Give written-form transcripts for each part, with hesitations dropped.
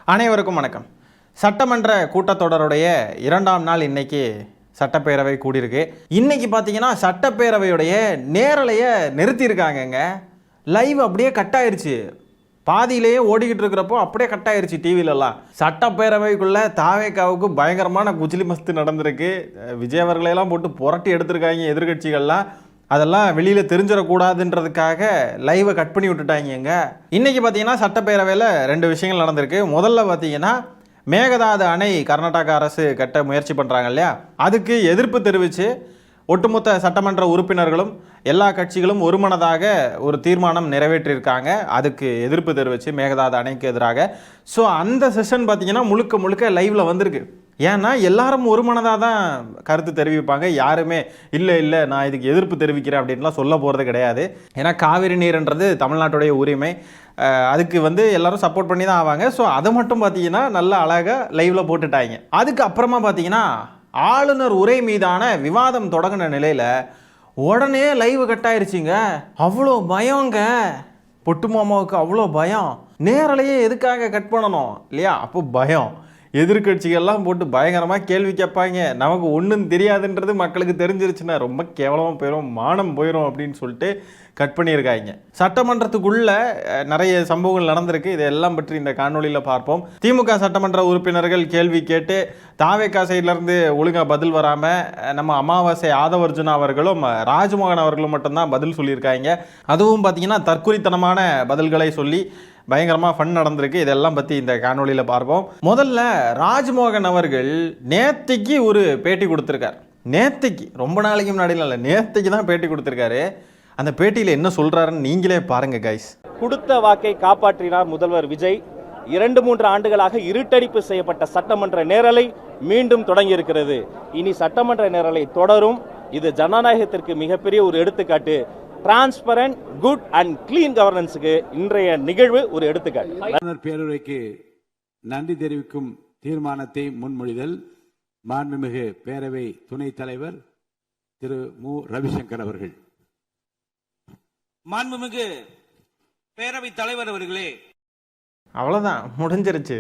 அனைவருக்கும் வணக்கம். சட்டமன்ற கூட்டத்தொடருடைய 2ஆம் நாள் இன்னைக்கு சட்டப்பேரவை கூடியிருக்கு. இன்னைக்கு பார்த்தீங்கன்னா சட்டப்பேரவையுடைய நேரலையை நிறுத்தியிருக்காங்கங்க. லைவ் அப்படியே கட் ஆயிடுச்சு. பாதியிலேயே ஓடிக்கிட்டு இருக்கிறப்போ அப்படியே கட் ஆயிடுச்சு டிவிலெல்லாம். சட்டப்பேரவைக்குள்ளே தாவேக்காவுக்கு பயங்கரமான குஜிலி மஸ்து நடந்திருக்கு. விஜய் அவர்களையெல்லாம் போட்டு புரட்டி எடுத்திருக்காங்க எதிர்கட்சிகள்லாம். அதெல்லாம் வெளியில் தெரிஞ்சிடக்கூடாதுன்றதுக்காக லைவை கட் பண்ணி விட்டுட்டாங்க. இன்றைக்கி பார்த்தீங்கன்னா சட்டப்பேரவையில் 2 விஷயங்கள் நடந்திருக்கு. முதல்ல பார்த்தீங்கன்னா மேகதாது அணை கர்நாடக அரசு கட்ட முயற்சி பண்ணுறாங்க இல்லையா, அதுக்கு எதிர்ப்பு தெரிவித்து ஒட்டுமொத்த சட்டமன்ற உறுப்பினர்களும் எல்லா கட்சிகளும் ஒருமனதாக ஒரு தீர்மானம் நிறைவேற்றியிருக்காங்க. அதுக்கு எதிர்ப்பு தெரிவித்து மேகதாது அணைக்கு எதிராக. ஸோ அந்த செஷன் பார்த்தீங்கன்னா முழுக்க முழுக்க லைவில் வந்திருக்கு. ஏன்னா எல்லாரும் ஒரு மனதாக தான் கருத்து தெரிவிப்பாங்க. யாருமே இல்லை நான் இதுக்கு எதிர்ப்பு தெரிவிக்கிறேன் அப்படின்லாம் சொல்ல போகிறது கிடையாது. ஏன்னா காவிரி நீர்ன்றது தமிழ்நாட்டுடைய உரிமை. அதுக்கு எல்லாரும் சப்போர்ட் பண்ணி தான் ஆவாங்க. ஸோ அதை மட்டும் பார்த்தீங்கன்னா நல்ல அழகாக லைவில் போட்டுட்டாங்க. அதுக்கு அப்புறமா பார்த்தீங்கன்னா ஆளுநர் உரை மீதான விவாதம் தொடங்கின நிலையில் உடனே லைவ் கட் ஆயிருச்சுங்க. அவ்வளோ பயங்க, பொட்டு மாமாவுக்கு அவ்வளோ பயம். நேரலையே எதுக்காக கட் பண்ணணும் இல்லையா? அப்போ பயம். எதிர்கட்சிகள்லாம் போட்டு பயங்கரமாக கேள்வி கேட்பாங்க. நமக்கு ஒன்றும் தெரியாதுன்றது மக்களுக்கு தெரிஞ்சிருச்சுன்னா ரொம்ப கேவலமாக போயிடும், மானம் போயிடும் அப்படின்னு சொல்லிட்டு கட் பண்ணியிருக்காங்க. சட்டமன்றத்துக்குள்ள நிறைய சம்பவங்கள் நடந்திருக்கு. இதெல்லாம் பற்றி இந்த காணொலியில் பார்ப்போம். திமுக சட்டமன்ற உறுப்பினர்கள் கேள்வி கேட்டு தாவேக்கா சைட்லேருந்து ஒழுங்காக பதில் வராமல் நம்ம அமாவாசை ஆதவர்ஜுனா அவர்களும் ராஜ்மோகன் அவர்களும் மட்டும்தான் பதில் சொல்லியிருக்காங்க. அதுவும் பார்த்தீங்கன்னா தற்குறித்தனமான பதில்களை சொல்லி பயங்கரமாக ஃபன் நடந்திருக்கு. இதெல்லாம் பற்றி இந்த காணொலியில் பார்ப்போம். முதல்ல ராஜ்மோகன் அவர்கள் நேத்திக்கு ஒரு பேட்டி கொடுத்துருக்கார். நேத்திக்கு, ரொம்ப நாளைக்கு முன்னாடி இல்லை, நேத்திக்கு தான் பேட்டி கொடுத்துருக்காரு. அந்த பேட்டியில் என்ன சொல்கிறாருன்னு நீங்களே பாருங்க கைஸ். கொடுத்த வாக்கை காப்பாற்றினார் முதல்வர் விஜய். 2-3 ஆண்டுகளாக இருட்டடிப்பு செய்யப்பட்ட சட்டமன்ற நேரலை மீண்டும் தொடங்கி இருக்கிறது. இனி சட்டமன்ற நேரலை தொடரும். இது ஜனநாயகத்திற்கு மிகப்பெரிய ஒரு எடுத்துக்காட்டு. டிரான்ஸ்பரண்ட், குட் அண்ட் கிளீன் கவர்னன்ஸுக்கு இன்றைய நிகழ்வு ஒரு எடுத்துக்காட்டு. பேரவைக்கு நன்றி தெரிவிக்கும் தீர்மானத்தை முன்மொழிதல் மாண்புமிகு பேரவை துணைத் தலைவர் திரு மு ரவிசங்கர் அவர்கள். மாண்புமிகு பேரவை தலைவர் அவர்களே. அவ்வளோதான், முடிஞ்சிருச்சு.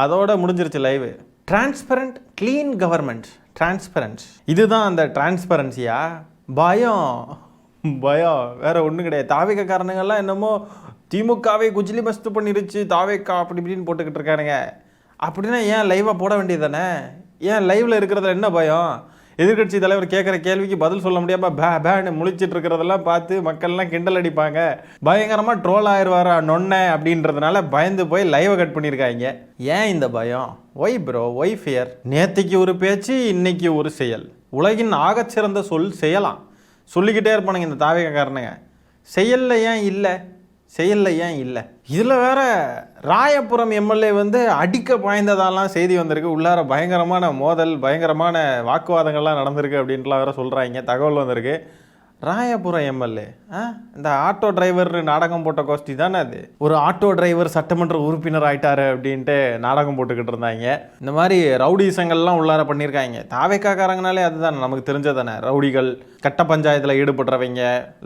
அதோட முடிஞ்சிருச்சு live. Transparent, clean government. Transparence, இதுதான் அந்த டிரான்ஸ்பரன்சியா? பயம் வேற ஒன்றும் கிடையாது. தாவேக்கா காரணங்கள்லாம் என்னமோ திமுகவை குஜிலி மஸ்து பண்ணிருச்சு, தாவேக்கா அப்படி இப்படின்னு போட்டுக்கிட்டு இருக்கானுங்க. அப்படின்னா ஏன் லைவாக போட வேண்டியது தானே? ஏன் லைவில் இருக்கிறதுல என்ன பயம்? எதிர்கட்சி தலைவர் கேட்குற கேள்விக்கு பதில் சொல்ல முடியாமல் பேன்னு முழிச்சிட்டு இருக்கிறதெல்லாம் பார்த்து மக்கள்லாம் கிண்டல் அடிப்பாங்க. பயங்கரமாக ட்ரோல் ஆயிடுவாரா நொன்ன அப்படின்றதுனால பயந்து போய் லைவை கட் பண்ணியிருக்காங்க. ஏன் இந்த பயம்? Why bro, why fear? நேற்றுக்கு ஒரு பேச்சு, இன்னைக்கு ஒரு செயல். உலகின் ஆகச்சிறந்த சொல் செய்யலாம். சொல்லிக்கிட்டே இருப்பானுங்க இந்த தாவேக்காரனுங்க. செயலில் ஏன் இல்லை? இதில் வேற ராயபுரம் எம்எல்ஏ அடிக்க பாய்ந்ததாலாம் செய்தி வந்திருக்கு. உள்ளார பயங்கரமான மோதல், பயங்கரமான வாக்குவாதங்கள்லாம் நடந்திருக்கு அப்படின்ட்டுலாம் வேற சொல்கிறாங்க, தகவல் வந்திருக்கு. ராயபுரம் எம்எல்ஏ இந்த ஆட்டோ டிரைவர் நாடகம் போட்ட கோஷ்டி தானே அது. ஒரு ஆட்டோ டிரைவர் சட்டமன்ற உறுப்பினர் ஆயிட்டாரு அப்படின்ட்டு நாடகம் போட்டுக்கிட்டு இருந்தாங்க. இந்த மாதிரி ரவுடிசங்கள்லாம் உள்ளார பண்ணியிருக்காங்க. தாவேக்காரங்கனாலே அதுதான் நமக்கு தெரிஞ்சதானே. ரவுடிகள், கட்ட பஞ்சாயத்தில் ஈடுபடுறவங்க,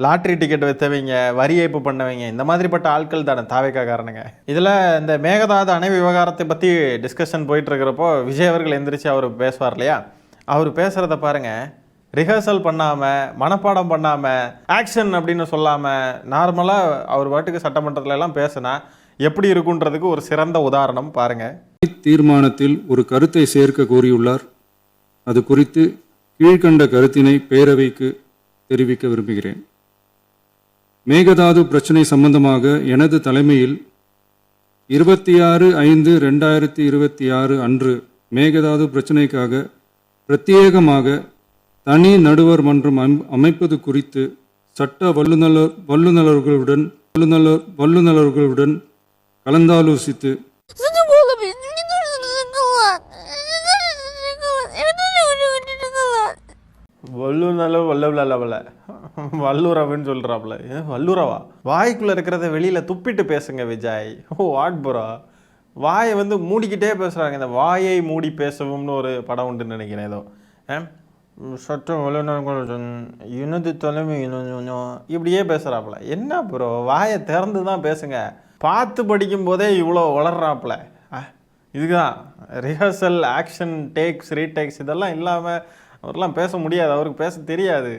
லாட்ரி டிக்கெட் வைத்தவங்க, வரி ஏய்ப்பு பண்ணவங்க, இந்த மாதிரிப்பட்ட ஆட்கள் தானே தாவேக்காரனுங்க. இதில் இந்த மேகதாது அணை விவகாரத்தை பற்றி டிஸ்கஷன் போயிட்டு இருக்கிறப்போ விஜய் அவர்கள் எந்திரிச்சு அவர் பேசுவார் இல்லையா, அவர் பேசுகிறத பாருங்கள். ரிஹர்சல் பண்ணாமல், மனப்பாடம் பண்ணாமல், ஆக்ஷன் அப்படின்னு சொல்லாமல் நார்மலாக அவர் பாட்டுக்கு சட்டமன்றத்தில் எல்லாம் பேசினா எப்படி இருக்குன்றதுக்கு ஒரு சிறந்த உதாரணம் பாருங்க. தீர்மானத்தில் ஒரு கருத்தை சேர்க்க கோரியுள்ளார். அது குறித்து கீழ்கண்ட கருத்தினை பேரவைக்கு தெரிவிக்க விரும்புகிறேன். மேகதாது பிரச்சினை சம்பந்தமாக எனது தலைமையில் 26/5/2026 அன்று மேகதாது பிரச்சினைக்காக பிரத்யேகமாக தனி நடுவர் மன்றம் அமைப்பது குறித்து சட்ட வல்லுநர்களுடன் கலந்தாலோசித்து வல்லுறவுன்னு சொல்கிறாப்புல. வல்லுறவா? வாய்க்குள்ளே இருக்கிறத வெளியில் துப்பிட்டு பேசுங்க விஜய். வாட் ப்ரோ, வாயை மூடிக்கிட்டே பேசுகிறாங்க. இந்த வாயை மூடி பேசவும்னு ஒரு படம் உண்டுன்னு நினைக்கிறேன். ஏதோ சட்டம் வல்லுநர்கள் இனது தலைமை இப்படியே பேசுகிறாப்புல. என்ன ப்ரோ, வாயை திறந்து தான் பேசுங்க. பார்த்து படிக்கும் போதே இவ்வளோ வளர்றாப்புல. இதுதான் ரிஹர்சல், ஆக்ஷன், டேக்ஸ், ரீடேக்ஸ் இதெல்லாம் இல்லாமல் அவரெல்லாம் பேச முடியாது, அவருக்கு பேச தெரியாது.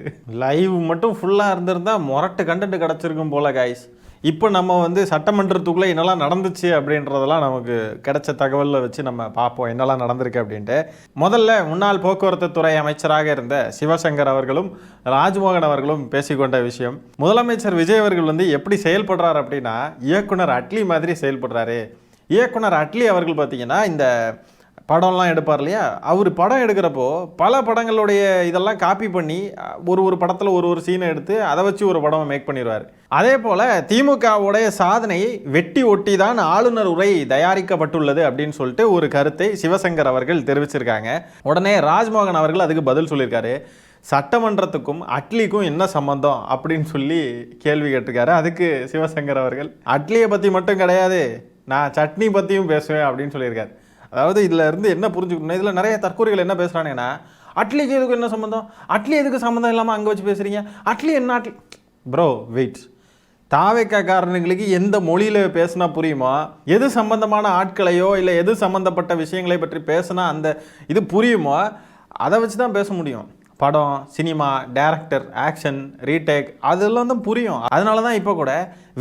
லைவ் மட்டும் ஃபுல்லாக இருந்திருந்தா மொரட்டு கண்டென்ட் கிடச்சிருக்கும் போல காய்ஸ். இப்போ நம்ம வந்து சட்டமன்றத்துக்குள்ளே என்னெல்லாம் நடந்துச்சு அப்படின்றதெல்லாம் நமக்கு கிடைச்ச தகவலில் வச்சு நம்ம பார்ப்போம் என்னெல்லாம் நடந்திருக்கு அப்படின்ட்டு. முதல்ல முன்னாள் போக்குவரத்து துறை அமைச்சராக இருந்த சிவசங்கர் அவர்களும் ராஜ்மோகன் அவர்களும் பேசிக்கொண்ட விஷயம். முதலமைச்சர் விஜய் அவர்கள் வந்து எப்படி செயல்படுறாரு அப்படின்னா இயக்குனர் அட்லி மாதிரி செயல்படுறாரு. இயக்குனர் அட்லி அவர்கள் பார்த்தீங்கன்னா இந்த படம்லாம் எடுப்பார் இல்லையா, அவர் படம் எடுக்கிறப்போ பல படங்களுடைய இதெல்லாம் காப்பி பண்ணி ஒரு படத்தில் ஒரு சீனை எடுத்து அதை வச்சு ஒரு படம் மேக் பண்ணிடுவார். அதே போல் திமுகவுடைய சாதனையை வெட்டி ஒட்டி தான் ஆளுநர் உரை தயாரிக்கப்பட்டுள்ளது அப்படின்னு சொல்லிட்டு ஒரு கருத்தை சிவசங்கர் அவர்கள் தெரிவிச்சிருக்காங்க. உடனே ராஜ்மோகன் அவர்கள் அதுக்கு பதில் சொல்லியிருக்காரு, சட்டமன்றத்துக்கும் அட்லிக்கும் என்ன சம்பந்தம் அப்படின்னு சொல்லி கேள்வி கேட்டிருக்காரு. அதுக்கு சிவசங்கர் அவர்கள் அட்லியை பற்றி மட்டும் கிடையாது, நான் சட்னி பற்றியும் பேசுவேன் அப்படின்னு சொல்லியிருக்காரு. அதாவது இதில் இருந்து என்ன புரிஞ்சுக்கணும், இதில் நிறைய தற்கூறிகள் என்ன பேசுகிறானுங்கன்னா அட்லிக்கு எதுக்கு என்ன சம்மந்தம், அட்லி எதுக்கு சம்மந்தம் இல்லாமல் அங்கே வச்சு பேசுகிறீங்க, அட்லி என்ன அட்லி. ப்ரோ வெயிட், தாவேக்காரனுங்களுக்கு எந்த மொழியில் பேசுனா புரியுமோ, எது சம்பந்தமான ஆட்களையோ இல்லை எது சம்மந்தப்பட்ட விஷயங்களை பற்றி பேசுனா அந்த இது புரியுமோ அதை வச்சு தான் பேச முடியும். படம், சினிமா, டைரக்டர், ஆக்ஷன், ரீடேக் அதெல்லாம் தான் புரியும். அதனால தான் இப்போ கூட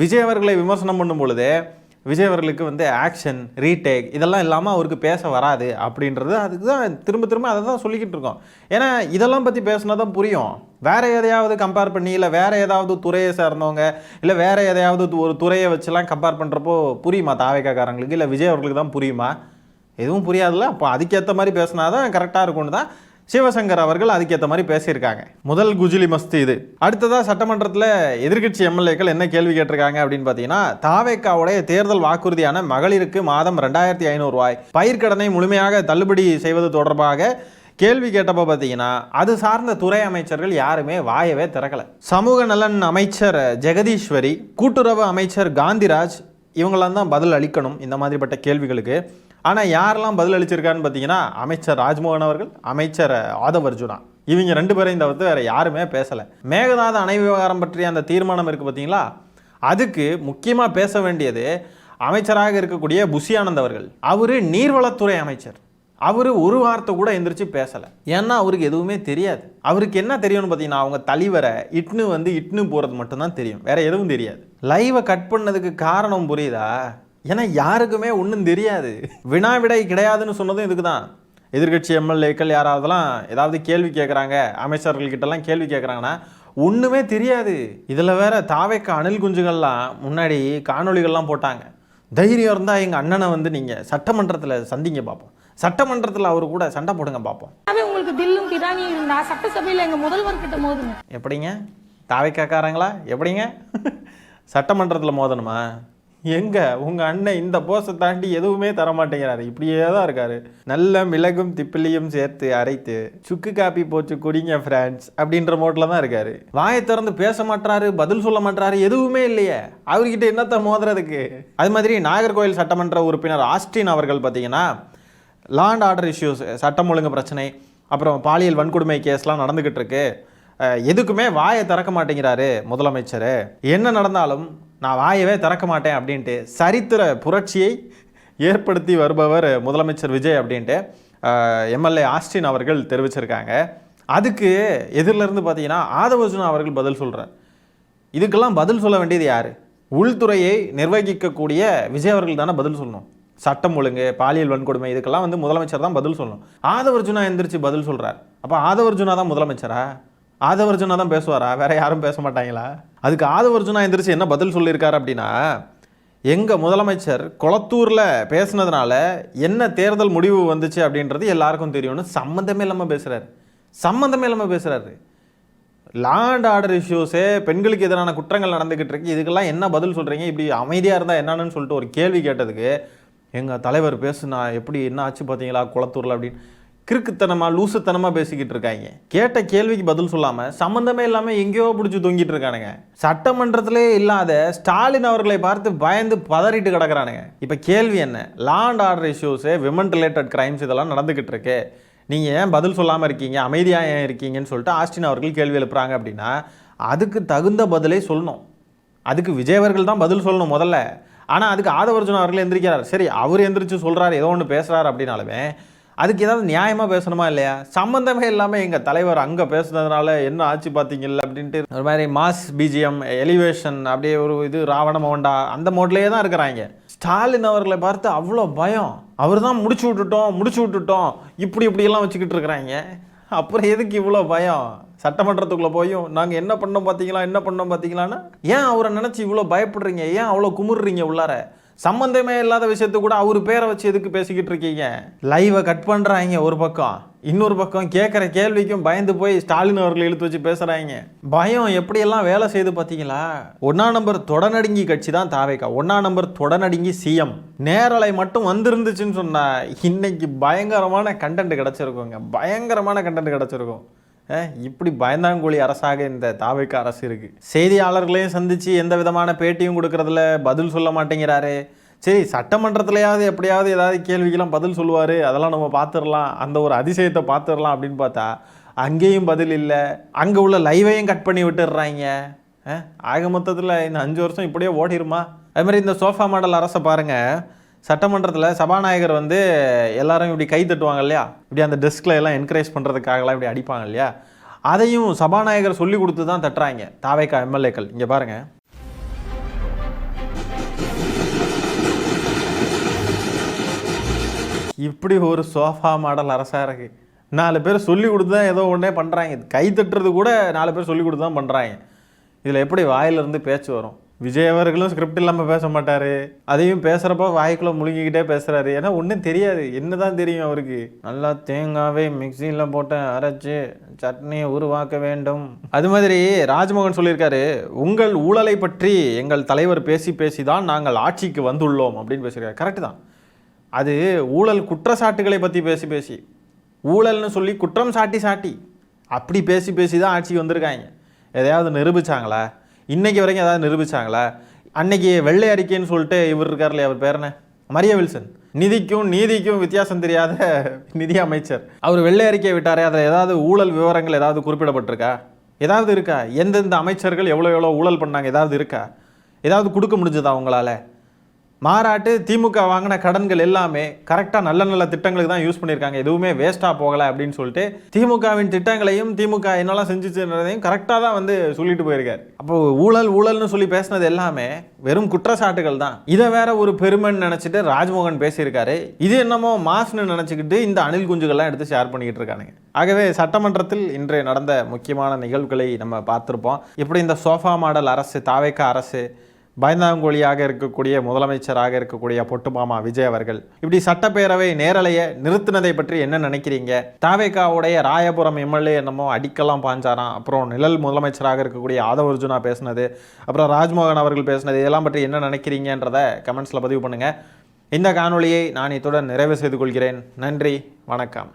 விஜய் அவர்களை விமர்சனம் பண்ணும் பொழுது விஜய் அவர்களுக்கு வந்து ஆக்ஷன், ரீடேக் இதெல்லாம் இல்லாமல் அவருக்கு பேச வராது அப்படின்றது அதுக்கு தான் திரும்ப அதை தான் சொல்லிக்கிட்டு இருக்கோம். ஏன்னா இதெல்லாம் பற்றி பேசினா தான் புரியும். வேறு எதையாவது கம்பேர் பண்ணி இல்லை வேறு ஏதாவது துறையை சார்ந்தவங்க இல்லை வேறு எதையாவது ஒரு துறையை வச்சுலாம் கம்பேர் பண்ணுறப்போ புரியுமா தாவேக்காரங்களுக்கு, இல்லை விஜய் அவர்களுக்கு தான் புரியுமா? எதுவும் புரியாதுல்ல. அப்போ அதுக்கேற்ற மாதிரி பேசினா தான் கரெக்டாக இருக்கும்னு தான் சிவசங்கர் அவர்கள் அதுக்கேற்ற மாதிரி பேசியிருக்காங்க. முதல் குஜிலி மஸ்து இது. அடுத்ததாக சட்டமன்றத்தில் எதிர்க்கட்சி எம்எல்ஏக்கள் என்ன கேள்வி கேட்டிருக்காங்க அப்படின்னு பார்த்தீங்கன்னா, தாவேக்காவுடைய தேர்தல் வாக்குறுதியான மகளிருக்கு மாதம் 2500 ரூபாய் பயிர்க்கடனை முழுமையாக தள்ளுபடி செய்வது தொடர்பாக கேள்வி கேட்டப்போ பார்த்தீங்கன்னா அது சார்ந்த துறை அமைச்சர்கள் யாருமே வாயவே திறக்கலை. சமூக நலன் அமைச்சர் ஜெகதீஸ்வரி, கூட்டுறவு அமைச்சர் காந்திராஜ் இவங்களாம் தான் பதில் அளிக்கணும் இந்த மாதிரிப்பட்ட கேள்விகளுக்கு. ஆனால் யாரெல்லாம் பதில் அளிச்சிருக்கான்னு பார்த்தீங்கன்னா அமைச்சர் ராஜ்மோகன் அவர்கள், அமைச்சர் ஆதவ் அர்ஜுனா, இவங்க 2 பேரையும் தவிர்த்து வேறு யாருமே பேசலை. மேகதாது அணை விவகாரம் பற்றிய அந்த தீர்மானம் இருக்குது பார்த்தீங்களா, அதுக்கு முக்கியமாக பேச வேண்டியது அமைச்சராக இருக்கக்கூடிய புஷி ஆனந்த் அவர்கள். அவர் நீர்வளத்துறை அமைச்சர், அவர் ஒரு வார்த்தை கூட எந்திரிச்சு பேசலை. ஏன்னா அவருக்கு எதுவுமே தெரியாது. அவருக்கு என்ன தெரியும்னு பார்த்தீங்கன்னா அவங்க தலைவரை இட்னு போகிறது மட்டும்தான் தெரியும், வேற எதுவும் தெரியாது. லைவை கட் பண்ணதுக்கு காரணம் புரியுதா? ஏன்னா யாருக்குமே ஒன்றும் தெரியாது. வினாவிடை கிடையாதுன்னு சொன்னதும் இதுக்கு தான். எதிர்கட்சி எம்எல்ஏக்கள் யாராவதெல்லாம் ஏதாவது கேள்வி கேட்குறாங்க, அமைச்சர்கள்கிட்டலாம் கேள்வி கேட்குறாங்கன்னா ஒன்றுமே தெரியாது. இதில் வேற தாவேக்க அணில் குஞ்சுகள்லாம் முன்னாடி காணொலிகள்லாம் போட்டாங்க, தைரியம் இருந்தால் எங்கள் அண்ணனை வந்து நீங்கள் சட்டமன்றத்தில் சந்திங்க பார்ப்போம், சட்டமன்றத்தில் அவர் கூட சண்டை போடுங்க பார்ப்போம். உங்களுக்கு தில்லும் பிராணி இருந்தா சட்டசபையில் எங்கள் முதல்வர்கிட்ட மோதுங்க. எப்படிங்க தாவேக்காரங்களா? எப்படிங்க சட்டமன்றத்தில் மோதணுமா? எங்க உங்கள் அண்ணன் இந்த போஸை தாண்டி எதுவுமே தர மாட்டேங்கிறாரு, இப்படியே தான் இருக்காரு. நல்ல மிளகும் திப்பிலியும் சேர்த்து அரைத்து சுக்கு காப்பி போச்சு குடிங்க ஃப்ரெண்ட்ஸ் அப்படின்ற மோட்டில் தான் இருக்காரு. வாயை திறந்து பேச மாட்டாரு, பதில் சொல்ல மாட்டாரு, எதுவுமே இல்லையே. அவர்கிட்ட என்னத்தை மோதுறதுக்கு? அது மாதிரி நாகர்கோவில் சட்டமன்ற உறுப்பினர் ஆஸ்டின் அவர்கள் பார்த்தீங்கன்னா லா அண்ட் ஆர்டர் இஷ்யூஸ், சட்டம் ஒழுங்கு பிரச்சனை, அப்புறம் பாலியல் வன்கொடுமை கேஸ்லாம் நடந்துக்கிட்டு இருக்கு, எதுக்குமே வாயை திறக்க மாட்டேங்கிறாரு முதலமைச்சர். என்ன நடந்தாலும் நான் வாயவே திறக்க மாட்டேன் அப்படின்ட்டு சரித்திர புரட்சியை ஏற்படுத்தி வருபவர் முதலமைச்சர் விஜய் அப்படின்ட்டு எம்எல்ஏ ஆஸ்டின் அவர்கள் தெரிவிச்சிருக்காங்க. அதுக்கு எதிரிலிருந்து பார்த்தீங்கன்னா ஆதவ் அர்ஜுனா அவர்கள் பதில் சொல்கிறார். இதுக்கெல்லாம் பதில் சொல்ல வேண்டியது யார்? உள்துறையை நிர்வகிக்கக்கூடிய விஜய் அவர்கள் தானே பதில் சொல்லணும். சட்டம் ஒழுங்கு, பாலியல் வன்கொடுமை இதுக்கெல்லாம் வந்து முதலமைச்சர் தான் பதில் சொல்லணும். ஆதவ் அர்ஜுனா எந்திரிச்சு பதில் சொல்கிறார். அப்போ ஆதவ் அர்ஜுனா தான் முதலமைச்சரா? ஆதவ் அர்ஜுனா தான் பேசுவாரா? வேற யாரும் பேச மாட்டாங்களா? அதுக்கு ஆதவ் அர்ஜுனா எந்திரிச்சு என்ன பதில் சொல்லியிருக்காரு அப்படின்னா, எங்கள் முதலமைச்சர் கொளத்தூரில் பேசுனதுனால என்ன தேர்தல் முடிவு வந்துச்சு அப்படின்றது எல்லாருக்கும் தெரியும்னு சம்மந்தமே இல்லாமல் பேசுகிறாரு. லா அண்ட் ஆர்டர் இஷ்யூஸு, பெண்களுக்கு எதிரான குற்றங்கள் நடந்துக்கிட்டு இருக்கு, இதுக்கெல்லாம் என்ன பதில் சொல்கிறீங்க? இப்படி அமைதியாக இருந்தால் என்னன்னு சொல்லிட்டு ஒரு கேள்வி கேட்டதுக்கு எங்கள் தலைவர் பேசுனா எப்படி என்ன ஆச்சு பார்த்தீங்களா கொளத்தூரில் அப்படின்னு கிறுக்குத்தனமாக லூசுத்தனமாக பேசிக்கிட்டு இருக்காங்க. கேட்ட கேள்விக்கு பதில் சொல்லாமல் சம்மந்தமே இல்லாமல் எங்கேயோ பிடிச்சி தொங்கிட்டு இருக்கானுங்க. சட்டமன்றத்திலே இல்லாத ஸ்டாலின் அவர்களை பார்த்து பயந்து பதறிட்டு கிடக்கிறானுங்க. இப்போ கேள்வி என்ன? Law and order issues, women related crimes இதெல்லாம் நடந்துக்கிட்டு இருக்கு, நீங்கள் ஏன் பதில் சொல்லாமல் இருக்கீங்க, அமைதியாக ஏன் இருக்கீங்கன்னு சொல்லிட்டு ஆஸ்டின் அவர்கள் கேள்வி எழுப்புறாங்க அப்படின்னா அதுக்கு தகுந்த பதிலே சொல்லணும். அதுக்கு விஜய் அவர்கள் தான் பதில் சொல்லணும் முதல்ல. ஆனால் அதுக்கு ஆதவர்ஜுனா அவர்கள் எந்திரிக்கிறார். சரி, அவர் எந்திரிச்சு சொல்கிறார், ஏதோ ஒன்று பேசுகிறார் அப்படின்னாலுமே அதுக்கு ஏதாவது நியாயமாக பேசணுமா இல்லையா? சம்மந்தமே இல்லாமல் எங்கள் தலைவர் அங்கே பேசுனதுனால என்ன ஆச்சு பார்த்தீங்கல்ல அப்படின்ட்டு ஒரு மாதிரி மாஸ் பிஜிஎம் எலிவேஷன் அப்படியே ஒரு இது ராவண மோண்டா அந்த மோட்லேயே தான் இருக்கிறாங்க. ஸ்டாலின் அவர்களை பார்த்து அவ்வளோ பயம். அவர் தான் முடிச்சு விட்டுட்டோம் இப்படியெல்லாம் வச்சுக்கிட்டு இருக்கிறாங்க. அப்புறம் எதுக்கு இவ்வளோ பயம்? சட்டமன்றத்துக்குள்ளே போயும் நாங்கள் என்ன பண்ணோம் பார்த்தீங்களான்னா ஏன் அவரை நினச்சி இவ்வளோ பயப்படுறீங்க? ஏன் அவ்வளோ குமுறுறீங்க உள்ளார? சம்பந்தமே இல்லாத விஷயத்து கூட அவர் பேரை வச்சு எதுக்கு பேசிக்கிட்டு இருக்கீங்க? லைவை கட் பண்ணுறாங்க ஒரு பக்கம், இன்னொரு பக்கம் கேட்குற கேள்விக்கும் பயந்து போய் ஸ்டாலின் அவர்களை இழுத்து வச்சு பேசுகிறாங்க. பயம் எப்படியெல்லாம் வேலை செய்து பார்த்தீங்களா? 1ஆம் நம்பர் தொடநடுங்கி கட்சி தான் தாவேகா. 1ஆம் நம்பர் தொடநடுங்கி சிஎம். நேரலை மட்டும் வந்திருந்துச்சுன்னு சொன்னால் இன்னைக்கு பயங்கரமான கண்டென்ட் கிடச்சிருக்கும். இப்படி பயந்தாங்கோழி அரசாக இந்த தாவேகா அரசு இருக்கு. செய்தியாளர்களையும் சந்திச்சு எந்த விதமான பேட்டியும் கொடுக்கறதுல பதில் சொல்ல மாட்டேங்கிறாரு. சரி, சட்டமன்றத்திலையாவது எப்படியாவது ஏதாவது கேள்விக்கெல்லாம் பதில் சொல்லுவார், அதெல்லாம் நம்ம பார்த்துடலாம், அந்த ஒரு அதிசயத்தை பார்த்துடலாம் அப்படின்னு பார்த்தா அங்கேயும் பதில் இல்லை. அங்கே உள்ள லைவையும் கட் பண்ணி விட்டுடுறாங்க. ஆக மொத்தத்தில் இந்த 5 வருஷம் இப்படியே ஓடிருமா? அது மாதிரி இந்த சோஃபா மாடல் அரசை பாருங்கள். சட்டமன்றத்தில் சபாநாயகர் எல்லாரும் இப்படி கை தட்டுவாங்க இல்லையா, இப்படி அந்த டெஸ்கில் எல்லாம் என்கரேஜ் பண்ணுறதுக்காகலாம் இப்படி அடிப்பாங்க இல்லையா, அதையும் சபாநாயகர் சொல்லி கொடுத்து தான் தட்டுறாங்க தாவேகா எம்எல்ஏக்கள். இங்கே பாருங்கள், இப்படி ஒரு சோஃபா மாடல் அரசாக இருக்குது. 4 பேர் சொல்லி கொடுத்து தான் ஏதோ ஒன்றே பண்ணுறாங்க. கை தட்டுறது கூட 4 பேர் சொல்லி கொடுத்து தான் பண்ணுறாங்க. இதில் எப்படி வாயிலிருந்து பேச்சு வரும்? விஜய் அவர்களும் ஸ்கிரிப்ட் இல்லாமல் பேச மாட்டார், அதையும் பேசுகிறப்ப வாய்க்குள்ளே முழுங்கிக்கிட்டே பேசுகிறாரு. ஏன்னா ஒன்றும் தெரியாது, என்ன தான் தெரியும் அவருக்கு? நல்லா தேங்காவே மிக்சியில் போட்டு அரைச்சி சட்னியை உருவாக்க வேண்டும். அது மாதிரி ராஜ்மோகன் சொல்லியிருக்காரு, உங்கள் ஊழலை பற்றி எங்கள் தலைவர் பேசி தான் நாங்கள் ஆட்சிக்கு வந்துள்ளோம் அப்படின்னு பேசியிருக்காரு. கரெக்டு தான். அது ஊழல் குற்றச்சாட்டுகளை பற்றி பேசி ஊழல்னு சொல்லி குற்றம் சாட்டி அப்படி பேசி தான் ஆட்சிக்கு வந்திருக்காங்க. எதையாவது நிரூபித்தாங்களா? இன்றைக்கி வரைக்கும் ஏதாவது நிரூபித்தாங்களா? அன்னைக்கு வெள்ளை அறிக்கைன்னு சொல்லிட்டு இவர் இருக்கார் இல்லையா, அவர் பேர் என்ன, மரிய வில்சன், நிதிக்கும் நீதிக்கும் வித்தியாசம் தெரியாத நிதி அமைச்சர், அவர் வெள்ளை அறிக்கையை விட்டாரே, அதில் ஏதாவது ஊழல் விவரங்கள் ஏதாவது குறிப்பிடப்பட்டிருக்கா? ஏதாவது இருக்கா? எந்தெந்த அமைச்சர்கள் எவ்வளோ ஊழல் பண்ணாங்க ஏதாவது இருக்கா? ஏதாவது கொடுக்க முடிஞ்சதா அவங்களால? மாறாட்டு திமுக வாங்கின கடன்கள் எல்லாமே கரெக்டாக நல்ல திட்டங்களுக்கு தான் யூஸ் பண்ணியிருக்காங்க, எதுவுமே வேஸ்ட்டாக போகலை அப்படின்னு சொல்லிட்டு திமுகவின் திட்டங்களையும் திமுக என்னெல்லாம் செஞ்சுச்சுன்றதையும் கரெக்டாக தான் சொல்லிட்டு போயிருக்காரு. அப்போ ஊழல்னு சொல்லி பேசினது எல்லாமே வெறும் குற்றச்சாட்டுகள் தான். இதை வேற ஒரு பெருமைன்னு நினச்சிட்டு ராஜ்மோகன் பேசியிருக்காரு. இது என்னமோ மாஸ்ன்னு நினச்சிக்கிட்டு இந்த அணில் குஞ்சுகள்லாம் எடுத்து ஷேர் பண்ணிக்கிட்டு இருக்கானுங்க. ஆகவே சட்டமன்றத்தில் இன்று நடந்த முக்கியமான நிகழ்வுகளை நம்ம பார்த்துருப்போம். இப்படி இந்த சோஃபா மாடல் அரசு, தாவேகா அரசு, பயந்தாங்கோழியாக இருக்கக்கூடிய முதலமைச்சராக இருக்கக்கூடிய பொட்டுமாமா விஜய் அவர்கள் இப்படி சட்டப்பேரவை நேரலையை நிறுத்தினதை பற்றி என்ன நினைக்கிறீங்க? தாவேகாவுடைய ராயபுரம் எம்எல்ஏ என்னமோ அடிக்கலாம் பாஞ்சாராம், அப்புறம் நிழல் முதலமைச்சராக இருக்கக்கூடிய ஆதவர்ஜுனா பேசினது, அப்புறம் ராஜ்மோகன் அவர்கள் பேசினது, இதெல்லாம் பற்றி என்ன நினைக்கிறீங்கன்றதை கமெண்ட்ஸில் பதிவு பண்ணுங்கள். இந்த காணொலியை நான் இத்துடன் நிறைவு செய்து கொள்கிறேன். நன்றி, வணக்கம்.